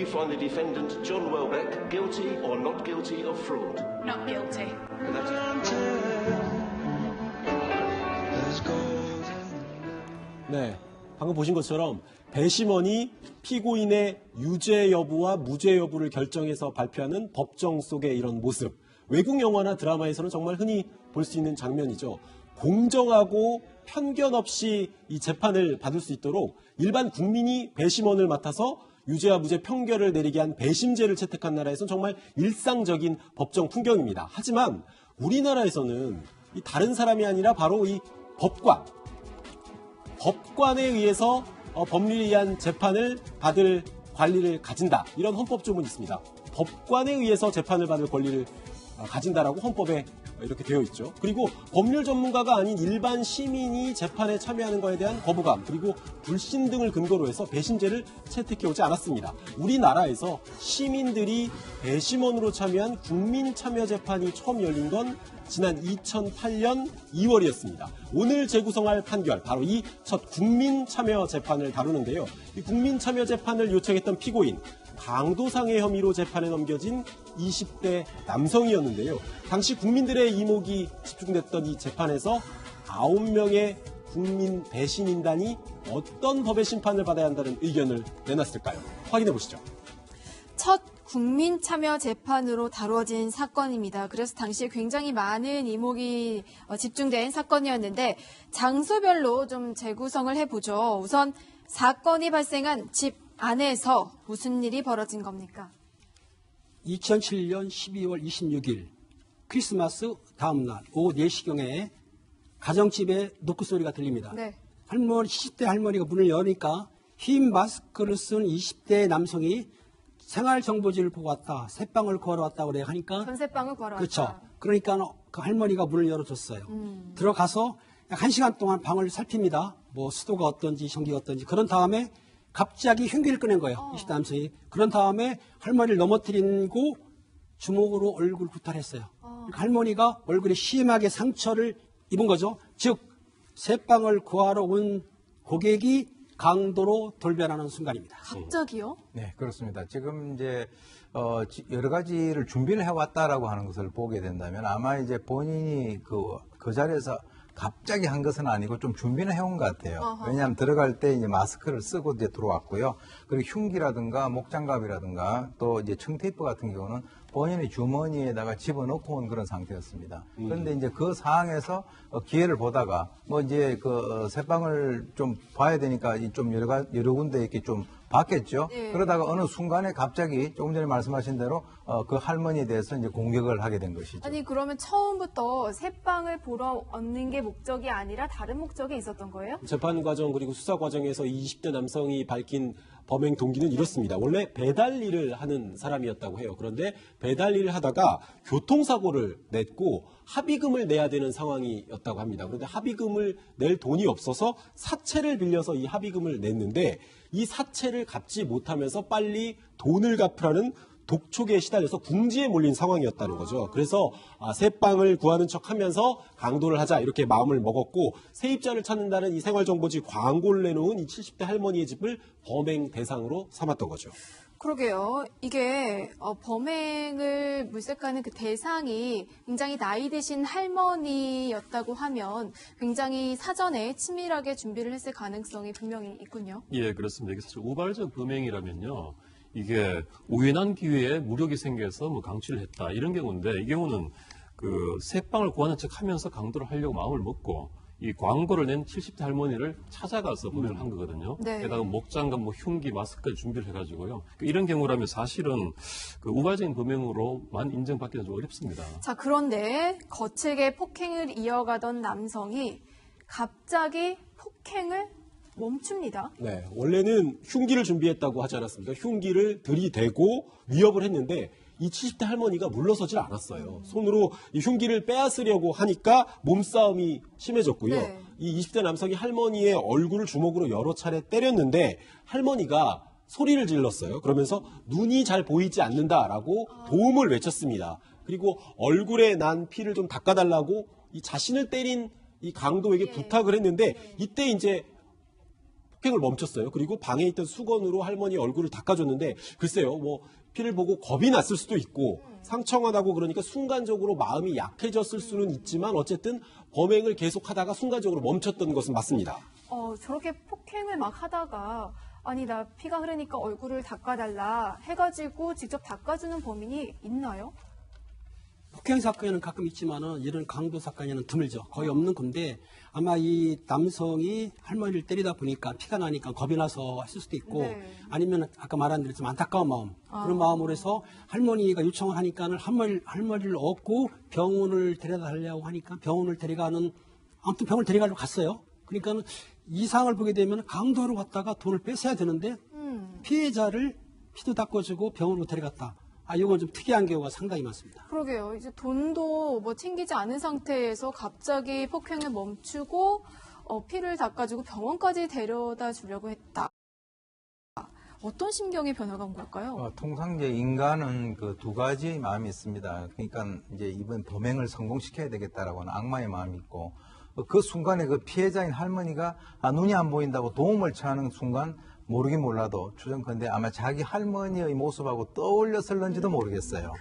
you find the defendant, John Welbeck, guilty or not guilty of fraud? Not guilty. 네, 방금 보신 것처럼 배심원이 피고인의 유죄 여부와 무죄 여부를 결정해서 발표하는 법정 속의 이런 모습. 외국 영화나 드라마에서는 정말 흔히 볼 수 있는 장면이죠. 공정하고 편견 없이 이 재판을 받을 수 있도록 일반 국민이 배심원을 맡아서 유죄와 무죄 평결을 내리게 한 배심제를 채택한 나라에서는 정말 일상적인 법정 풍경입니다. 하지만 우리나라에서는 이 다른 사람이 아니라 바로 이 법관에 의해서 법률에 의한 재판을 받을 권리를 가진다. 이런 헌법 조문이 있습니다. 법관에 의해서 재판을 받을 권리를 가진다라고 헌법에 이렇게 되어 있죠. 그리고 법률 전문가가 아닌 일반 시민이 재판에 참여하는 것에 대한 거부감 그리고 불신 등을 근거로 해서 배심제를 채택해오지 않았습니다. 우리나라에서 시민들이 배심원으로 참여한 국민참여재판이 처음 열린 건 지난 2008년 2월이었습니다. 오늘 재구성할 판결, 바로 이 첫 국민참여재판을 다루는데요. 이 국민참여재판을 요청했던 피고인, 강도상해 혐의로 재판에 넘겨진 20대 남성이었는데요. 당시 국민들의 이목이 집중됐던 이 재판에서 9명의 국민 배심인단이 어떤 법의 심판을 받아야 한다는 의견을 내놨을까요? 확인해 보시죠. 첫 국민 참여 재판으로 다루어진 사건입니다. 그래서 당시에 굉장히 많은 이목이 집중된 사건이었는데 장소별로 좀 재구성을 해보죠. 우선 사건이 발생한 집 안에서 무슨 일이 벌어진 겁니까? 2007년 12월 26일 크리스마스 다음 날 오후 4시경에 가정집에 노크 소리가 들립니다. 네. 70대 할머니가 문을 여니까 흰 마스크를 쓴 20대 남성이 생활정보지를 보고 왔다. 새빵을 구하러 왔다고 그래 하니까 전세방을 구하러 왔다. 그렇죠. 그러니까 그 할머니가 문을 열어줬어요. 들어가서 약 1시간 동안 방을 살핍니다. 뭐 수도가 어떤지 전기가 어떤지. 그런 다음에 갑자기 흉기를 꺼낸 거예요. 20대 남성이. 그런 다음에 할머니를 넘어뜨리고 주먹으로 얼굴 구탈했어요. 그러니까 할머니가 얼굴에 심하게 상처를 입은 거죠. 즉 새빵을 구하러 온 고객이 강도로 돌변하는 순간입니다. 갑자기요? 네, 그렇습니다. 지금 이제 여러 가지를 준비를 해왔다라고 하는 것을 보게 된다면 아마 이제 본인이 그 자리에서 갑자기 한 것은 아니고 좀 준비는 해온 것 같아요. 어허. 왜냐하면 들어갈 때 이제 마스크를 쓰고 이제 들어왔고요. 그리고 흉기라든가 목장갑이라든가 또 이제 청테이프 같은 경우는 본인의 주머니에다가 집어넣고 온 그런 상태였습니다. 그런데 이제 그 상황에서 기회를 보다가 뭐 이제 그 새빵을 좀 봐야 되니까 좀 여러 군데 이렇게 좀 봤겠죠. 네. 그러다가 어느 순간에 갑자기 조금 전에 말씀하신 대로 그 할머니에 대해서 이제 공격을 하게 된 것이죠. 아니 그러면 처음부터 새빵을 보러 얻는 게 목적이 아니라 다른 목적이 있었던 거예요? 재판 과정 그리고 수사 과정에서 20대 남성이 밝힌 범행 동기는 이렇습니다. 원래 배달 일을 하는 사람이었다고 해요. 그런데 배달 일을 하다가 교통사고를 냈고 합의금을 내야 되는 상황이었다고 합니다. 그런데 합의금을 낼 돈이 없어서 사채를 빌려서 이 합의금을 냈는데 이 사채를 갚지 못하면서 빨리 돈을 갚으라는 독촉에 시달려서 궁지에 몰린 상황이었다는 거죠. 그래서 새빵을 구하는 척하면서 강도를 하자 이렇게 마음을 먹었고 세입자를 찾는다는 이 생활정보지 광고를 내놓은 이 70대 할머니의 집을 범행 대상으로 삼았던 거죠. 그러게요. 이게 범행을 물색하는 그 대상이 굉장히 나이 드신 할머니였다고 하면 굉장히 사전에 치밀하게 준비를 했을 가능성이 분명히 있군요. 예, 그렇습니다. 이게 사실 우발적 범행이라면요. 이게 우연한 기회에 무력이 생겨서 뭐 강취를 했다. 이런 경우인데 이 경우는 그 새빵을 구하는 척 하면서 강도를 하려고 마음을 먹고 이 광고를 낸 70대 할머니를 찾아가서 범행을 한 거거든요. 네. 게다가 목장갑, 뭐 흉기, 마스크까지 준비를 해가지고요. 이런 경우라면 사실은 그 우발적인 범행으로만 인정받기는 좀 어렵습니다. 자, 그런데 거칠게 폭행을 이어가던 남성이 갑자기 폭행을 멈춥니다. 네, 원래는 흉기를 준비했다고 하지 않았습니까? 흉기를 들이대고 위협을 했는데 이 70대 할머니가 물러서질 않았어요. 손으로 이 흉기를 빼앗으려고 하니까 몸싸움이 심해졌고요. 네. 이 20대 남성이 할머니의 얼굴을 주먹으로 여러 차례 때렸는데 할머니가 소리를 질렀어요. 그러면서 눈이 잘 보이지 않는다라고 도움을 외쳤습니다. 그리고 얼굴에 난 피를 좀 닦아달라고 이 자신을 때린 이 강도에게 부탁을 했는데 이때 이제 폭행을 멈췄어요. 그리고 방에 있던 수건으로 할머니 얼굴을 닦아줬는데 글쎄요, 뭐 피를 보고 겁이 났을 수도 있고 상처가 나고 그러니까 순간적으로 마음이 약해졌을 수는 있지만 어쨌든 범행을 계속하다가 순간적으로 멈췄던 것은 맞습니다. 저렇게 폭행을 막 하다가 아니 나 피가 흐르니까 얼굴을 닦아달라 해가지고 직접 닦아주는 범인이 있나요? 폭행 사건에는 가끔 있지만은 이런 강도 사건에는 드물죠. 거의 없는 건데 아마 이 남성이 할머니를 때리다 보니까 피가 나니까 겁이 나서 했을 수도 있고 네. 아니면 아까 말한 대로 좀 안타까운 마음 그런 마음으로 해서 할머니가 요청을 하니까는 할머니를 얻고 병원을 데려다 달라고 하니까 병원을 데려가는 아무튼 병원을 데려가려고 갔어요. 그러니까는 이상을 보게 되면 강도로 갔다가 돈을 뺏어야 되는데 피해자를 피도 닦아주고 병원으로 데려갔다. 이건 좀 특이한 경우가 상당히 많습니다. 그러게요. 이제 돈도 뭐 챙기지 않은 상태에서 갑자기 폭행을 멈추고 피를 닦아주고 병원까지 데려다 주려고 했다. 어떤 심경의 변화가 온 걸까요? 통상 이제 인간은 그 두 가지 마음이 있습니다. 그러니까 이제 이번 범행을 성공시켜야 되겠다라고 하는 악마의 마음이 있고 그 순간에 그 피해자인 할머니가 눈이 안 보인다고 도움을 청하는 순간 모르긴 몰라도 추정컨대 아마 자기 할머니의 모습하고 떠올렸을런지도 모르겠어요.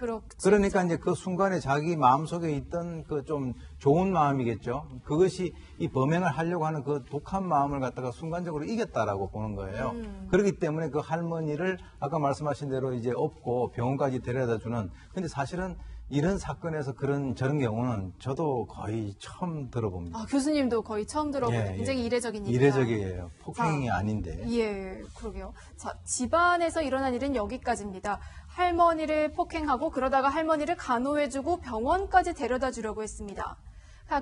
그러니까 이제 그 순간에 자기 마음속에 있던 그 좀 좋은 마음이겠죠. 그것이 이 범행을 하려고 하는 그 독한 마음을 갖다가 순간적으로 이겼다라고 보는 거예요. 그렇기 때문에 그 할머니를 아까 말씀하신 대로 이제 업고 병원까지 데려다 주는. 근데 사실은 이런 사건에서 저런 경우는 저도 거의 처음 들어봅니다. 교수님도 거의 처음 들어보는 예, 굉장히 이례적인 일이다. 이례적이에요. 폭행이 아닌데. 예, 그러게요. 자, 집안에서 일어난 일은 여기까지입니다. 할머니를 폭행하고 그러다가 할머니를 간호해주고 병원까지 데려다 주려고 했습니다.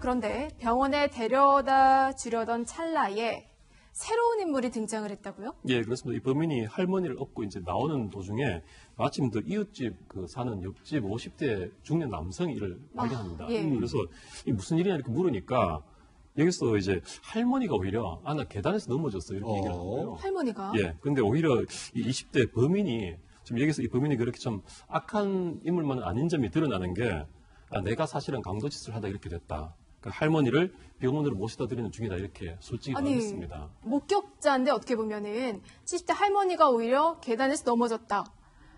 그런데 병원에 데려다 주려던 찰나에 새로운 인물이 등장을 했다고요? 예, 그렇습니다. 이 범인이 할머니를 업고 이제 나오는 도중에 마침 그 이웃집 사는 옆집 50대 중년 남성이 이를 발견합니다. 예. 그래서 이 무슨 일이냐 이렇게 물으니까 여기서 이제 할머니가 오히려 나 계단에서 넘어졌어 이렇게 얘기를 하고요. 할머니가? 예, 근데 오히려 이 20대 범인이 지금 여기서 이 범인이 그렇게 좀 악한 인물만은 아닌 점이 드러나는 게 내가 사실은 강도짓을 하다 이렇게 됐다. 그러니까 할머니를 병원으로 모셔다 드리는 중이다 이렇게 솔직히 말했습니다. 목격자인데 어떻게 보면은 70대 할머니가 오히려 계단에서 넘어졌다.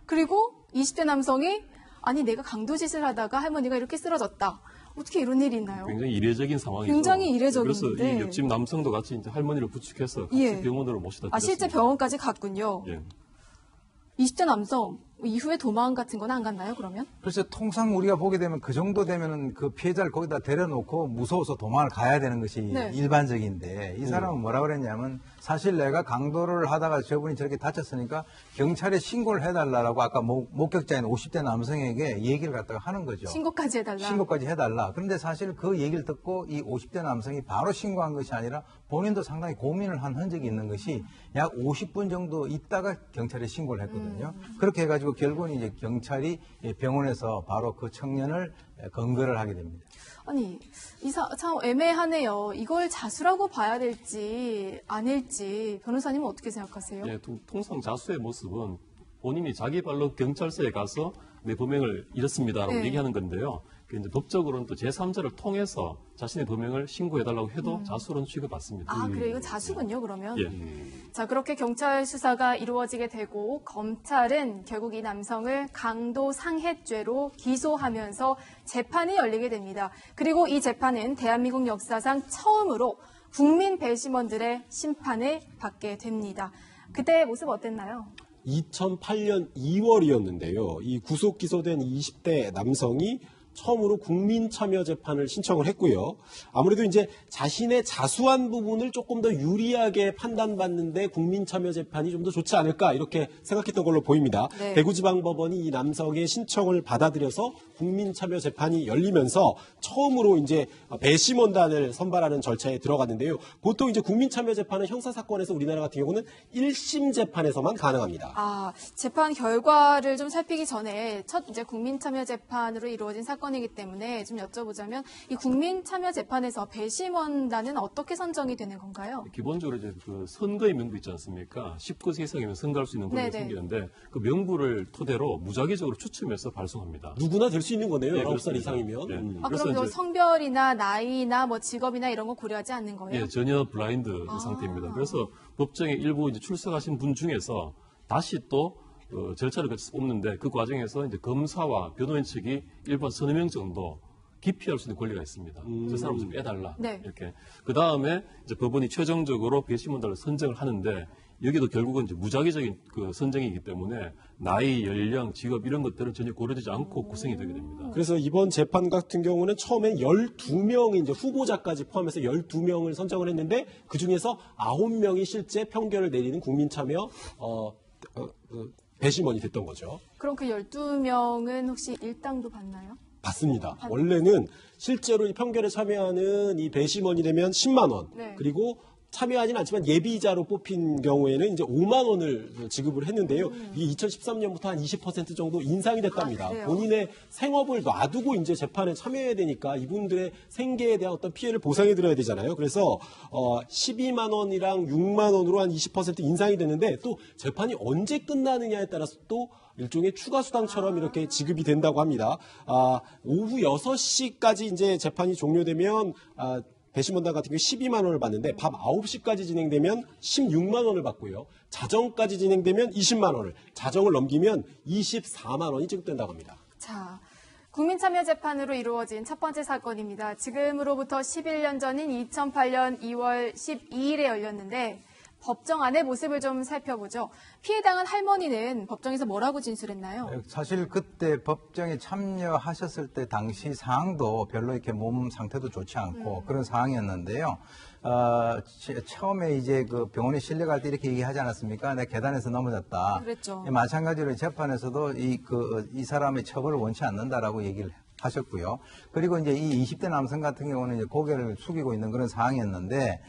그리고 20대 남성이 아니 내가 강도짓을 하다가 할머니가 이렇게 쓰러졌다. 어떻게 이런 일이 있나요? 굉장히 이례적인 상황이죠. 굉장히 이례적인데. 그래서 이 옆집 남성도 같이 이제 할머니를 부축해서 같이 병원으로 모셔다 드렸습니다. 실제 병원까지 갔군요. 예. 20대 남성 이후에 도망 같은 건 안 갔나요, 그러면? 글쎄, 통상 우리가 보게 되면 그 정도 되면은 그 피해자를 거기다 데려놓고 무서워서 도망을 가야 되는 것이 일반적인데 이 사람은 뭐라 그랬냐면 사실 내가 강도를 하다가 저분이 저렇게 다쳤으니까 경찰에 신고를 해달라고 아까 목격자인 50대 남성에게 얘기를 갖다가 하는 거죠. 신고까지 해달라. 신고까지 해달라. 그런데 사실 그 얘기를 듣고 이 50대 남성이 바로 신고한 것이 아니라 본인도 상당히 고민을 한 흔적이 있는 것이 약 50분 정도 있다가 경찰에 신고를 했거든요. 그렇게 해가지고 결국은 이제 경찰이 병원에서 바로 그 청년을 검거를 하게 됩니다. 아니, 참 애매하네요. 이걸 자수라고 봐야 될지 아닐지 변호사님은 어떻게 생각하세요? 예, 통상 자수의 모습은 본인이 자기 발로 경찰서에 가서 내 범행을 이렇습니다라고 얘기하는 건데요. 이제 법적으로는 또 제3자를 통해서 자신의 범행을 신고해달라고 해도 자수로는 취급받습니다. 그래요? 이거 자수군요, 그러면? 예. 자, 그렇게 경찰 수사가 이루어지게 되고 검찰은 결국 이 남성을 강도 상해죄로 기소하면서 재판이 열리게 됩니다. 그리고 이 재판은 대한민국 역사상 처음으로 국민 배심원들의 심판을 받게 됩니다. 그때의 모습 어땠나요? 2008년 2월이었는데요. 이 구속 기소된 20대 남성이 처음으로 국민참여재판을 신청을 했고요. 아무래도 이제 자신의 자수한 부분을 조금 더 유리하게 판단받는데 국민참여재판이 좀 더 좋지 않을까 이렇게 생각했던 걸로 보입니다. 네. 대구지방법원이 이 남성의 신청을 받아들여서 국민참여재판이 열리면서 처음으로 이제 배심원단을 선발하는 절차에 들어갔는데요. 보통 이제 국민참여재판은 형사사건에서 우리나라 같은 경우는 1심 재판에서만 가능합니다. 재판 결과를 좀 살피기 전에 첫 이제 국민참여재판으로 이루어진 사건 사건이기 때문에 좀 여쭤보자면 이 국민참여재판에서 배심원단은 어떻게 선정이 되는 건가요? 기본적으로 이제 그 선거의 명부 있지 않습니까? 19세 이상이면 선거할 수 있는 권리가 네네. 생기는데 그 명부를 토대로 무작위적으로 추첨해서 발송합니다. 누구나 될 수 있는 거네요. 네, 19살 그렇습니다. 이상이면. 네. 그럼 뭐 이제 성별이나 나이나 뭐 직업이나 이런 거 고려하지 않는 거예요? 예, 전혀 블라인드 상태입니다. 그래서 법정에 일부 이제 출석하신 분 중에서 다시 또 절차를 거쳐서 뽑는데 그 과정에서 이제 검사와 변호인 측이 일반 서너 명 정도 기피할 수 있는 권리가 있습니다. 저 사람 좀 빼달라. 네. 이렇게. 그 다음에 이제 법원이 최종적으로 배심원단을 선정을 하는데 여기도 결국은 이제 무작위적인 그 선정이기 때문에 나이, 연령, 직업 이런 것들은 전혀 고려되지 않고 구성이 되게 됩니다. 그래서 이번 재판 같은 경우는 처음엔 12명이 이제 후보자까지 포함해서 12명을 선정을 했는데 그 중에서 9명이 실제 평결을 내리는 국민참여 배심원이 됐던 거죠. 그럼 그 12명은 혹시 일당도 받나요? 받습니다. 원래는 실제로 이 평결에 참여하는 이 배심원이 되면 10만 원, 네. 그리고 참여하지는 않지만 예비자로 뽑힌 경우에는 이제 5만 원을 지급을 했는데요. 이게 2013년부터 한 20% 정도 인상이 됐답니다. 그래요? 본인의 생업을 놔두고 이제 재판에 참여해야 되니까 이분들의 생계에 대한 어떤 피해를 보상해 드려야 되잖아요. 그래서 12만 원이랑 6만 원으로 한 20% 인상이 됐는데 또 재판이 언제 끝나느냐에 따라서 또 일종의 추가 수당처럼 이렇게 지급이 된다고 합니다. 오후 6시까지 이제 재판이 종료되면 배심원단 같은 경우 12만 원을 받는데 밤 9시까지 진행되면 16만 원을 받고요. 자정까지 진행되면 20만 원을, 자정을 넘기면 24만 원이 지급된다고 합니다. 자, 국민참여재판으로 이루어진 첫 번째 사건입니다. 지금으로부터 11년 전인 2008년 2월 12일에 열렸는데 법정 안의 모습을 좀 살펴보죠. 피해당한 할머니는 법정에서 뭐라고 진술했나요? 사실 그때 법정에 참여하셨을 때 당시 상황도 별로 이렇게 몸 상태도 좋지 않고 그런 상황이었는데요. 처음에 이제 그 병원에 실려갈 때 이렇게 얘기하지 않았습니까? 내가 계단에서 넘어졌다. 그랬죠. 마찬가지로 재판에서도 이 사람의 처벌을 원치 않는다라고 얘기를 하셨고요. 그리고 이제 이 20대 남성 같은 경우는 이제 고개를 숙이고 있는 그런 상황이었는데,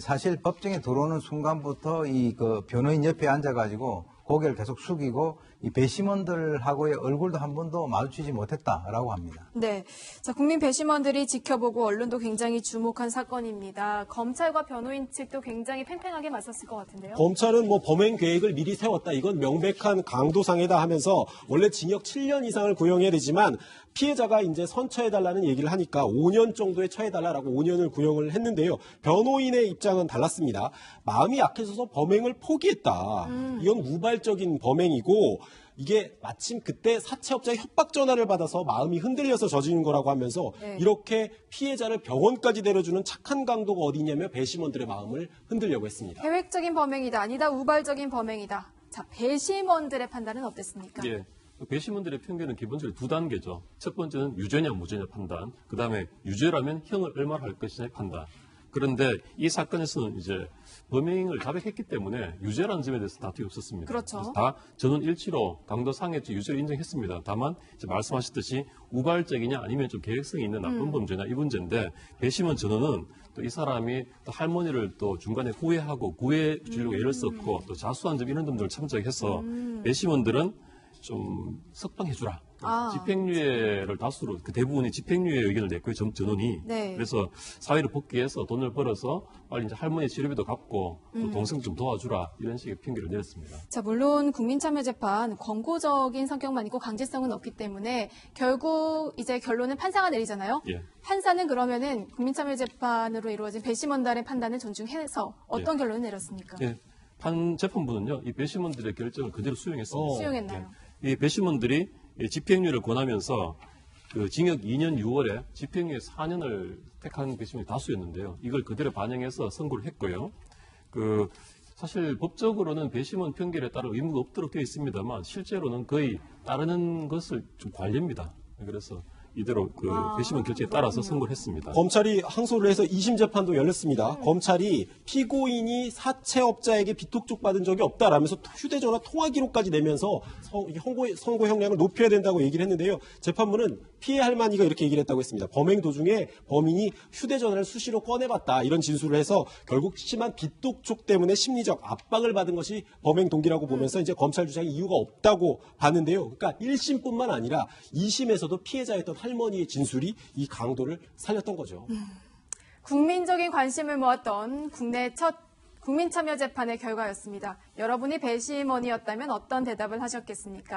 사실 법정에 들어오는 순간부터 그 변호인 옆에 앉아가지고 고개를 계속 숙이고 이 배심원들하고의 얼굴도 한 번도 마주치지 못했다라고 합니다. 네. 자, 국민 배심원들이 지켜보고 언론도 굉장히 주목한 사건입니다. 검찰과 변호인 측도 굉장히 팽팽하게 맞섰을 것 같은데요. 검찰은 뭐 범행 계획을 미리 세웠다. 이건 명백한 강도상해다 하면서 원래 징역 7년 이상을 구형해야 되지만 피해자가 이제 선처해달라는 얘기를 하니까 5년 정도에 처해달라고 5년을 구형을 했는데요. 변호인의 입장은 달랐습니다. 마음이 약해져서 범행을 포기했다. 이건 우발적인 범행이고 이게 마침 그때 사채업자의 협박 전화를 받아서 마음이 흔들려서 저지른 거라고 하면서 네. 이렇게 피해자를 병원까지 데려주는 착한 강도가 어디 있냐며 배심원들의 마음을 흔들려고 했습니다. 계획적인 범행이다. 아니다. 우발적인 범행이다. 자, 배심원들의 판단은 어땠습니까? 예. 배심원들의 편견은 기본적으로 두 단계죠. 첫 번째는 유죄냐 무죄냐 판단. 그 다음에 유죄라면 형을 얼마나 할 것이냐의 판단. 그런데 이 사건에서는 이제 범행을 자백했기 때문에 유죄라는 점에 대해서 다툼이 없었습니다. 그렇죠. 그래서 다 전원 일치로 강도 상해죄 유죄를 인정했습니다. 다만 이제 말씀하셨듯이 우발적이냐 아니면 좀 계획성이 있는 나쁜 범죄냐 이 문제인데 배심원 전원은 또 이 사람이 또 할머니를 또 중간에 후회하고 구해 주려고 애를 썼고 또 자수한 점 이런 점들을 참작해서 배심원들은 좀 석방해주라. 집행유예를 다수로 그 대부분이 집행유예 의견을 냈고요. 전원이. 네. 그래서 사회로 복귀해서 돈을 벌어서 빨리 이제 할머니 치료비도 갚고 또 동생 좀 도와주라 이런 식의 편결을 내렸습니다. 자, 물론 국민참여재판 권고적인 성격만 있고 강제성은 없기 때문에 결국 이제 결론은 판사가 내리잖아요. 예. 판사는 그러면은 국민참여재판으로 이루어진 배심원단의 판단을 존중해서 어떤 결론을 내렸습니까? 예. 재판부는요, 이 배심원들의 결정을 그대로 수용했습니다. 수용했나요? 이 배심원들이 집행유예를 권하면서 그 징역 2년 6월에 집행유예 4년을 택한 배심원이 다수였는데요. 이걸 그대로 반영해서 선고를 했고요. 사실 법적으로는 배심원 편결에 따라 의무가 없도록 되어 있습니다만 실제로는 거의 따르는 것을 좀 관례입니다. 그래서 이대로 배심원 결정에 따라서 선고를 했습니다. 검찰이 항소를 해서 2심 재판도 열렸습니다. 검찰이 피고인이 사채업자에게 비톡족 받은 적이 없다라면서 휴대전화 통화 기록까지 내면서 선고 형량을 높여야 된다고 얘기를 했는데요. 재판부는 피해 할머니가 이렇게 얘기를 했다고 했습니다. 범행 도중에 범인이 휴대전화를 수시로 꺼내봤다 이런 진술을 해서 결국 심한 빚독촉 때문에 심리적 압박을 받은 것이 범행 동기라고 보면서 이제 검찰 주장이 이유가 없다고 봤는데요. 그러니까 1심뿐만 아니라 2심에서도 피해자였던 할머니의 진술이 이 강도를 살렸던 거죠. 국민적인 관심을 모았던 국내 첫 국민참여재판의 결과였습니다. 여러분이 배심원이었다면 어떤 대답을 하셨겠습니까?